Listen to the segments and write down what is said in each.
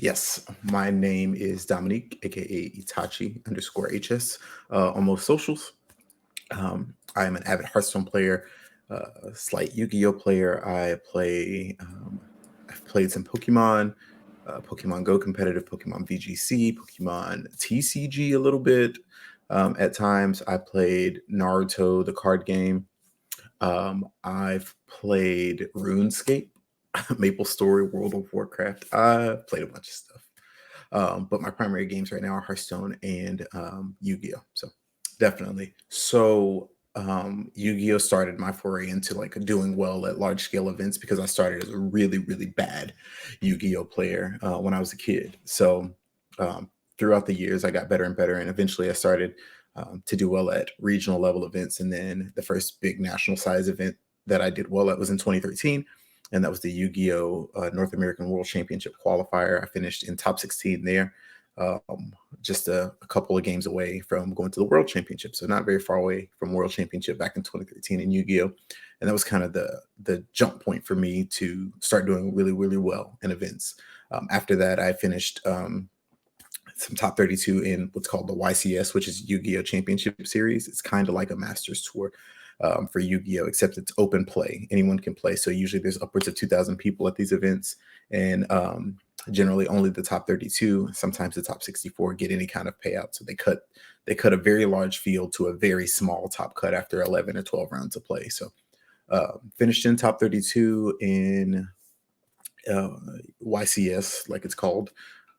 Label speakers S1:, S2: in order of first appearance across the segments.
S1: Yes, my name is Dominique, aka Itachi underscore HS, on most socials. I am an avid Hearthstone player, slight Yu-Gi-Oh player. I've played some Pokemon, Pokemon Go competitive, Pokemon VGC, Pokemon TCG a little bit. At times, I played Naruto, the card game. I've played RuneScape, Maple Story, World of Warcraft. I've played a bunch of stuff. But my primary games right now are Hearthstone and Yu-Gi-Oh. So definitely. So Yu-Gi-Oh started my foray into like doing well at large scale events because I started as a really, really bad Yu-Gi-Oh player when I was a kid. So um, throughout the years, I got better and better, and eventually I started to do well at regional level events. And then the first big national size event that I did well at was in 2013, and that was the Yu-Gi-Oh! North American World Championship qualifier. I finished in top 16 there, just a couple of games away from going to the World Championship. So not very far away from World Championship back in 2013 in Yu-Gi-Oh! And that was kind of the jump point for me to start doing really, really well in events. After that, I finished some top 32 in what's called the YCS, which is Yu-Gi-Oh! Championship Series. It's kind of like a Masters Tour for Yu-Gi-Oh, except it's open play. Anyone can play. So usually there's upwards of 2,000 people at these events, and generally only the top 32, sometimes the top 64 get any kind of payout. So they cut a very large field to a very small top cut after 11 or 12 rounds of play. So finished in top 32 in YCS, like it's called,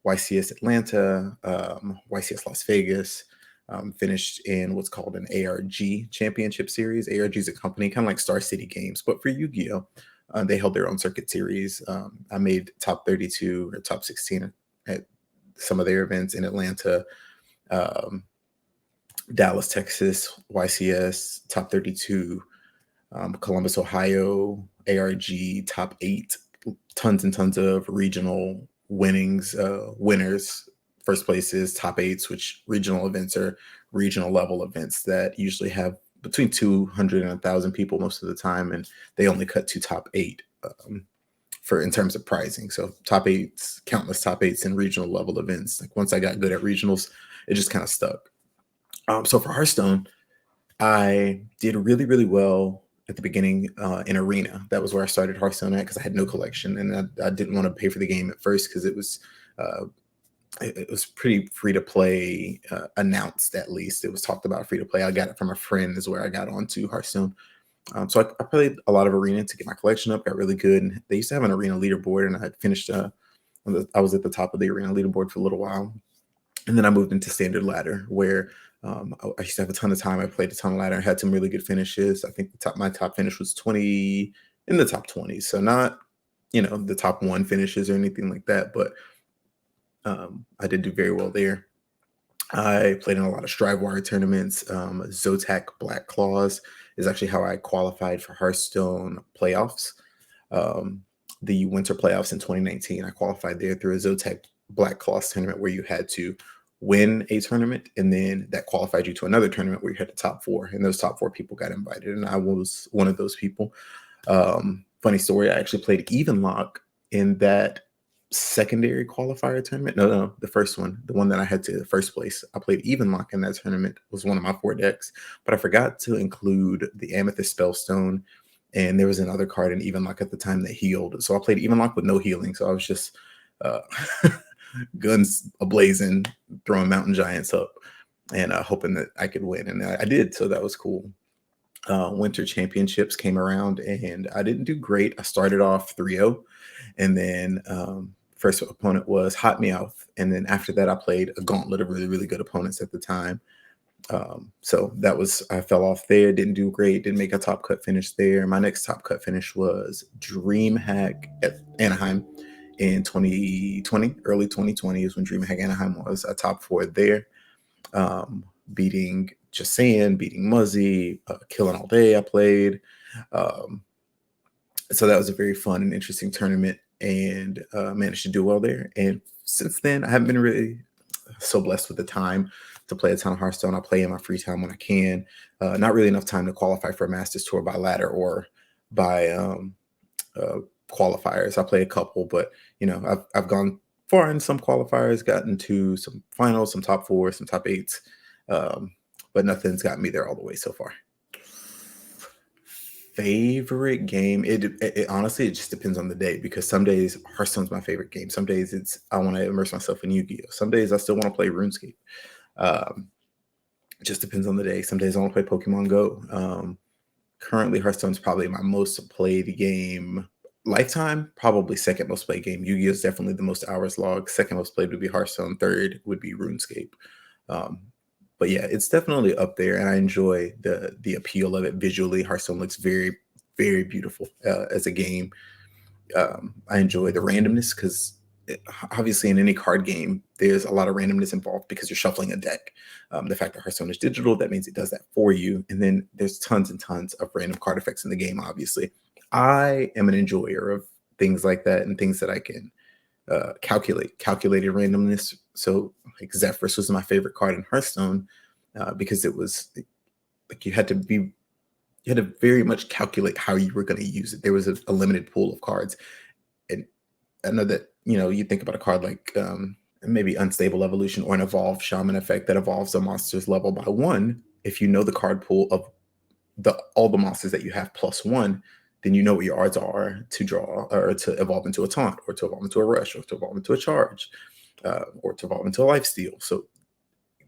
S1: YCS Atlanta, YCS Las Vegas. Finished in what's called an ARG Championship Series. ARG is a company kind of like Star City Games, but for Yu-Gi-Oh! They held their own circuit series. I made top 32 or top 16 at some of their events in Atlanta, um, Dallas, Texas, YCS, top 32, Columbus, Ohio, ARG, top 8, tons and tons of regional winners, first places, top 8s, which regional events are regional level events that usually have between 200 and 1,000 people most of the time, and they only cut to top 8 for in terms of pricing. So top 8s, countless top 8s in regional level events. Like once I got good at regionals, it just kind of stuck. So for Hearthstone, I did really, really well at the beginning in Arena. That was where I started Hearthstone at because I had no collection, and I didn't want to pay for the game at first because uh, it was pretty free to play, announced at least. It was talked about free to play. I got it from a friend is where I got onto Hearthstone. So I played a lot of Arena to get my collection up, got really good. And they used to have an Arena leaderboard, and I had finished, I was at the top of the Arena leaderboard for a little while. And then I moved into Standard Ladder, where I used to have a ton of time. I played a ton of ladder, had some really good finishes. I think my top finish was 20 in the top 20s. So not, the top one finishes or anything like that, but I did do very well there. I played in a lot of Strivewire tournaments. Zotac Black Claws is actually how I qualified for Hearthstone playoffs. Um, the winter playoffs in 2019, I qualified there through a Zotac Black Claws tournament where you had to win a tournament, and then that qualified you to another tournament where you had the top 4, and those top 4 people got invited, and I was one of those people. Funny story, I actually played Even Lock in that secondary qualifier tournament. No, the first one, the one that I had to first place. I played Even Lock in that tournament. It was one of my 4 decks, but I forgot to include the Amethyst Spellstone, and there was another card in Even Lock at the time that healed. So I played Even Lock with no healing. So I was just guns ablazing, throwing mountain giants up, and hoping that I could win. And I did. So that was cool. Winter championships came around, and I didn't do great. I started off 3-0, and then first opponent was Hot Meowth, and then after that I played a gauntlet of really, really good opponents at the time. So I fell off there, didn't do great, didn't make a top cut finish there. My next top cut finish was DreamHack at Anaheim in 2020, early 2020 is when DreamHack Anaheim was. I top 4 there, beating Jasan, beating Muzzy, Killing All Day I played. So that was a very fun and interesting tournament, and managed to do well there. And since then, I haven't been really so blessed with the time to play a ton of Hearthstone. I play in my free time when I can. Not really enough time to qualify for a Masters Tour by ladder or by qualifiers. I play a couple, but I've gone far in some qualifiers, gotten to some finals, some top fours, some top eights, um, but nothing's gotten me there all the way so far. Favorite game? It honestly, it just depends on the day, because some days Hearthstone's my favorite game. Some days it's I want to immerse myself in Yu-Gi-Oh. Some days I still want to play RuneScape. Um, it just depends on the day. Some days I want to play Pokemon Go. Currently, Hearthstone's probably my most played game. Lifetime, probably second most played game. Yu-Gi-Oh is definitely the most hours logged. Second most played would be Hearthstone. Third would be RuneScape. Um, but yeah, it's definitely up there, and I enjoy the appeal of it visually. Hearthstone looks very, very beautiful as a game. I enjoy the randomness because obviously in any card game, there's a lot of randomness involved because you're shuffling a deck. The fact that Hearthstone is digital, that means it does that for you. And then there's tons and tons of random card effects in the game, obviously. I am an enjoyer of things like that and things that I can calculated randomness. So like Zephyrus was my favorite card in Hearthstone because it was like you had to very much calculate how you were going to use it. There was a limited pool of cards, and I know that you think about a card like maybe Unstable Evolution or an Evolved Shaman effect that evolves a monster's level by one. If you know the card pool of all the monsters that you have plus one, then you know what your odds are to draw or to evolve into a taunt or to evolve into a rush or to evolve into a charge or to evolve into a lifesteal. So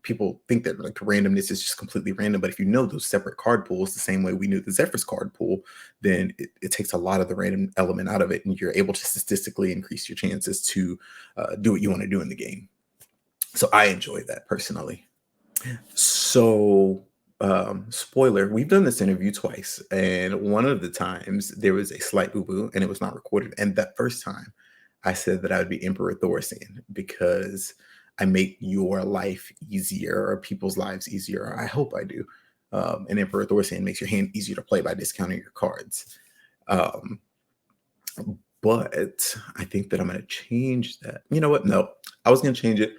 S1: people think that like randomness is just completely random, but if you know those separate card pools the same way we knew the Zephyrus card pool, then it takes a lot of the random element out of it, and you're able to statistically increase your chances to do what you want to do in the game. So I enjoy that personally. So spoiler, we've done this interview twice, and one of the times there was a slight boo-boo and it was not recorded. And that first time I said that I would be Emperor Thorsan because I make your life easier or people's lives easier. I hope I do. And Emperor Thorsan makes your hand easier to play by discounting your cards. Um, but I think that I'm going to change that. You know what? No, I was going to change it,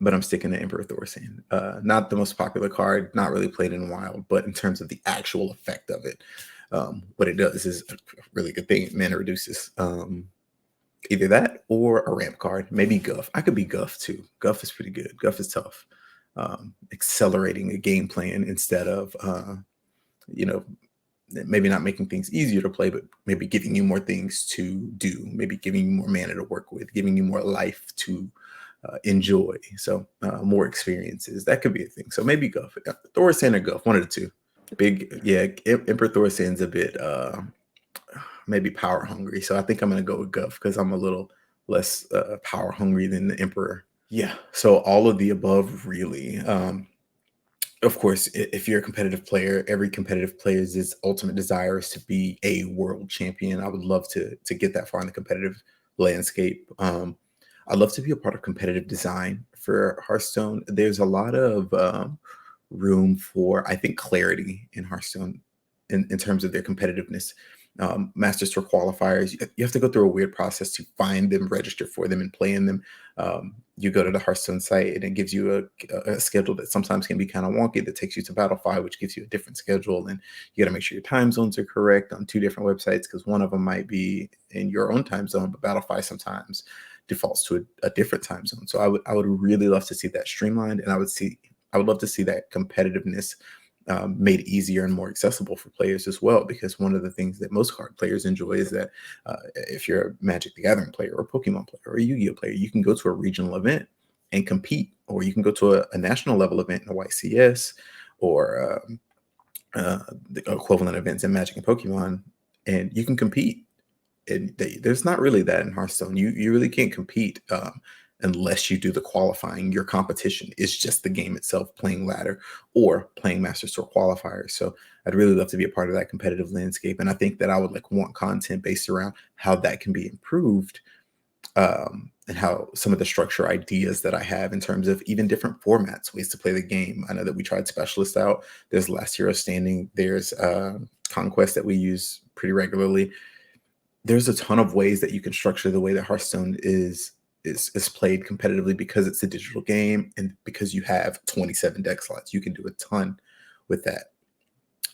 S1: but I'm sticking to Emperor Thorsan. Not the most popular card, not really played in a while, but in terms of the actual effect of it, what it does is a really good thing. Mana reduces. Either that or a ramp card, maybe Guff. I could be Guff too. Guff is pretty good. Guff is tough. Accelerating a game plan instead of, maybe not making things easier to play, but maybe giving you more things to do, maybe giving you more mana to work with, giving you more life to enjoy. So more experiences. That could be a thing. So maybe Guff. Thorsan or Guff, one of the two. Big, yeah, Emperor Thorsan's a bit maybe power hungry. So I think I'm going to go with Guff because I'm a little less power hungry than the Emperor. Yeah. So all of the above, really. Of course, if you're a competitive player, every competitive player's ultimate desire is to be a world champion. I would love to get that far in the competitive landscape. I'd love to be a part of competitive design for Hearthstone. There's a lot of room for, I think, clarity in Hearthstone in terms of their competitiveness. Masters Tour qualifiers, you have to go through a weird process to find them, register for them, and play in them. You go to the Hearthstone site and it gives you a schedule that sometimes can be kind of wonky, that takes you to Battlefy, which gives you a different schedule. And you got to make sure your time zones are correct on two different websites because one of them might be in your own time zone, but Battlefy sometimes defaults to a different time zone. So I would really love to see that streamlined, and I would love to see that competitiveness made easier and more accessible for players as well, because one of the things that most card players enjoy is that if you're a Magic the Gathering player or a Pokemon player or a Yu-Gi-Oh player, you can go to a regional event and compete, or you can go to a national level event in a YCS or the equivalent events in Magic and Pokemon, and you can compete. And there's not really that in Hearthstone. You really can't compete unless you do the qualifying. Your competition is just the game itself, playing ladder or playing Master Tour qualifiers. So I'd really love to be a part of that competitive landscape, and I think that I would want content based around how that can be improved, and how some of the structure ideas that I have in terms of even different formats, ways to play the game. I know that we tried Specialist out. There's Last Hero Standing. There's Conquest that we use pretty regularly. There's a ton of ways that you can structure the way that Hearthstone is played competitively, because it's a digital game and because you have 27 deck slots. You can do a ton with that.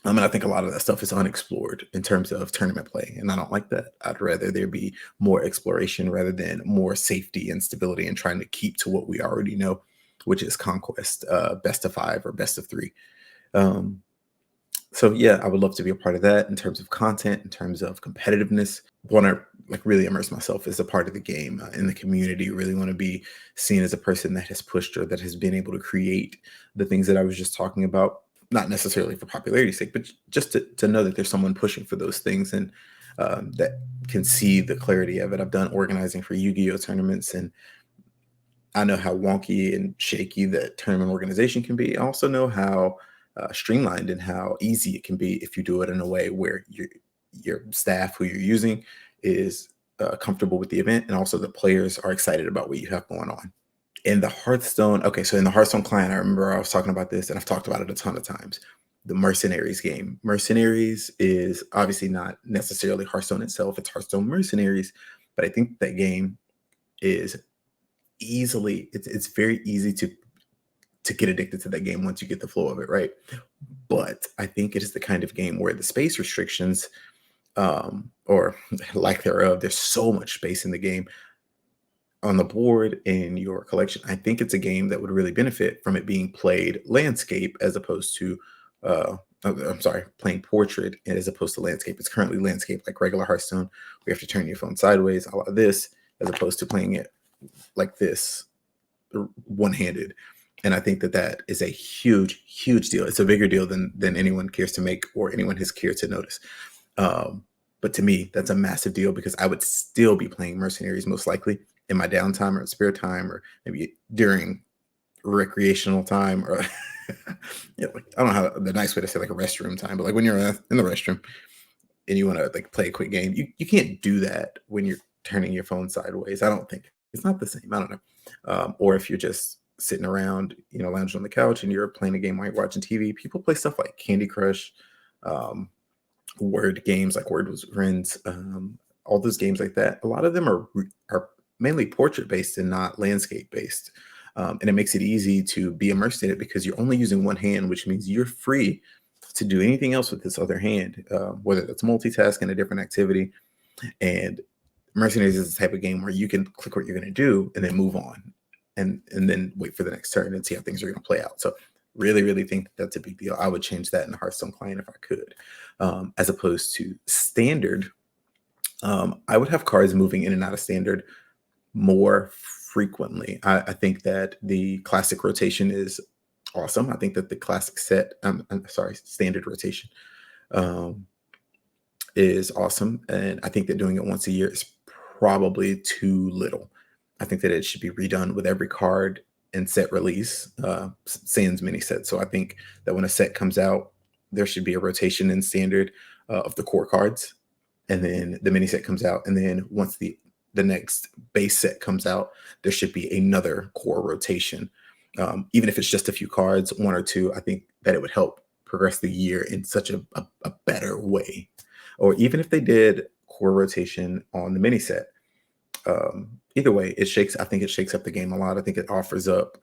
S1: And I think a lot of that stuff is unexplored in terms of tournament play, and I don't like that. I'd rather there be more exploration rather than more safety and stability and trying to keep to what we already know, which is conquest, best of 5 or best of 3. Um, so yeah, I would love to be a part of that in terms of content, in terms of competitiveness. Want to like really immerse myself as a part of the game in the community. Really want to be seen as a person that has pushed or that has been able to create the things that I was just talking about. Not necessarily for popularity's sake, but just to know that there's someone pushing for those things and that can see the clarity of it. I've done organizing for Yu-Gi-Oh tournaments, and I know how wonky and shaky that tournament organization can be. I also know how streamlined and how easy it can be if you do it in a way where your staff who you're using is comfortable with the event, and also the players are excited about what you have going on. In the Hearthstone, okay, so in the Hearthstone client, I remember I was talking about this, and I've talked about it a ton of times. The Mercenaries game. Mercenaries is obviously not necessarily Hearthstone itself; it's Hearthstone Mercenaries, but I think that game is it's very easy to get addicted to that game once you get the flow of it, right? But I think it is the kind of game where the space restrictions, or lack thereof, there's so much space in the game on the board in your collection. I think it's a game that would really benefit from it being played landscape as opposed to, I'm sorry, playing portrait as opposed to landscape. It's currently landscape like regular Hearthstone. We have to turn your phone sideways, a lot of this, as opposed to playing it like this, one-handed. And I think that that is a huge, huge deal. It's a bigger deal than anyone cares to make or anyone has cared to notice. But to me, that's a massive deal because I would still be playing Mercenaries most likely in my downtime or spare time or maybe during recreational time or like, I don't know how the nice way to say like a restroom time, but like when you're in the restroom and you want to like play a quick game, you can't do that when you're turning your phone sideways. I don't think it's not the same. I don't know. Or if you're just sitting around, lounging on the couch and you're playing a game while you're watching TV, people play stuff like Candy Crush, um, word games like Word with Friends, all those games like that. A lot of them are mainly portrait based and not landscape based. And it makes it easy to be immersed in it because you're only using one hand, which means you're free to do anything else with this other hand, whether that's multitasking a different activity. And Mercenaries is the type of game where you can click what you're going to do and then move on, and then wait for the next turn and see how things are going to play out. So really, really think that's a big deal. I would change that in the Hearthstone client if I could, as opposed to standard. I would have cards moving in and out of standard more frequently. I think that the classic rotation is awesome. I think that the classic set, I'm sorry, standard rotation um, is awesome. And I think that doing it once a year is probably too little. I think that it should be redone with every card and set release, sans mini set. So I think that when a set comes out, there should be a rotation in standard of the core cards, and then the mini set comes out, and then once the next base set comes out, there should be another core rotation. Even if it's just a few cards, one or two, I think that it would help progress the year in such a better way. Or even if they did core rotation on the mini set, either way, I think it shakes up the game a lot. I think it offers up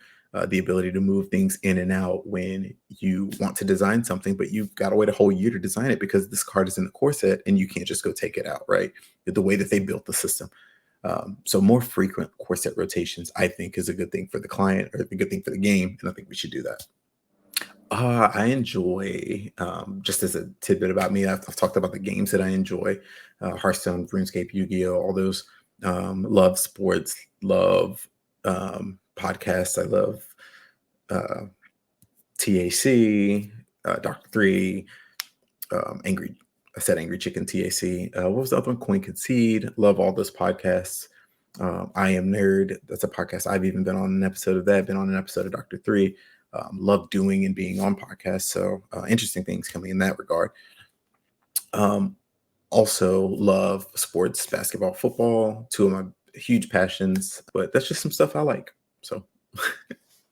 S1: the ability to move things in and out when you want to design something, but you've got to wait a whole year to design it because this card is in the core set and you can't just go take it out, right? The way that they built the system. So more frequent core set rotations, I think, is a good thing for the client or a good thing for the game, and I think we should do that. I enjoy, just as a tidbit about me, I've talked about the games that I enjoy, Hearthstone, RuneScape, Yu-Gi-Oh, all those. Love sports, love podcasts. I love uh, TAC, Dr. Three, Angry. I said Angry Chicken TAC. What was the other one? Coin Concede. Love all those podcasts. I Am Nerd. That's a podcast. I've even been on an episode of that. Been on an episode of Dr. Three. Love doing and being on podcasts. So interesting things coming in that regard. Um, Also love sports, basketball, football, two of my huge passions, but that's just some stuff I like. So